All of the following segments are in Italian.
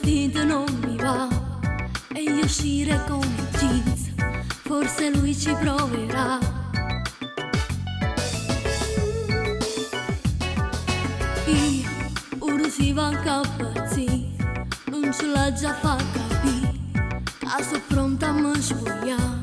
vestito non mi va e io uscire con i jeans, forse lui ci proverà. Io ora si va a capazzì, non ce l'ha già fa capire, che sono pronta a me spogliare.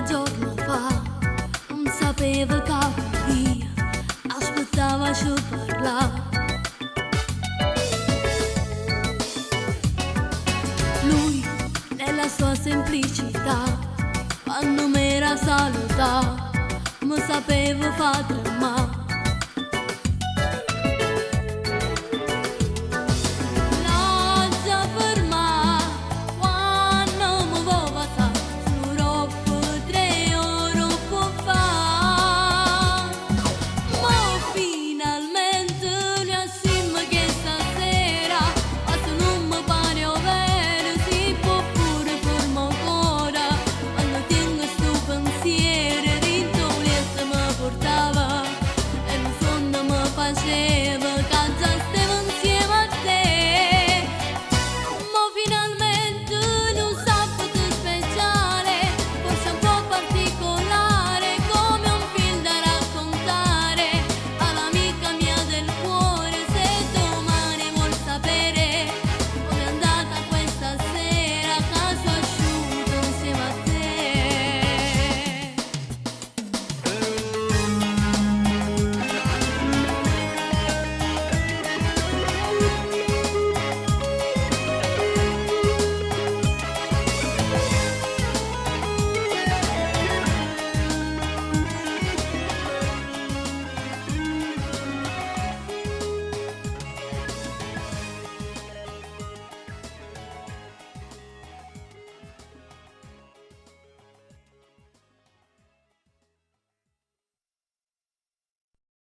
Giorno fa non sapeva capire, aspettava ci parlare. Lui nella sua semplicità, quando m'era salutato, mi sapeva far tremare. Faceva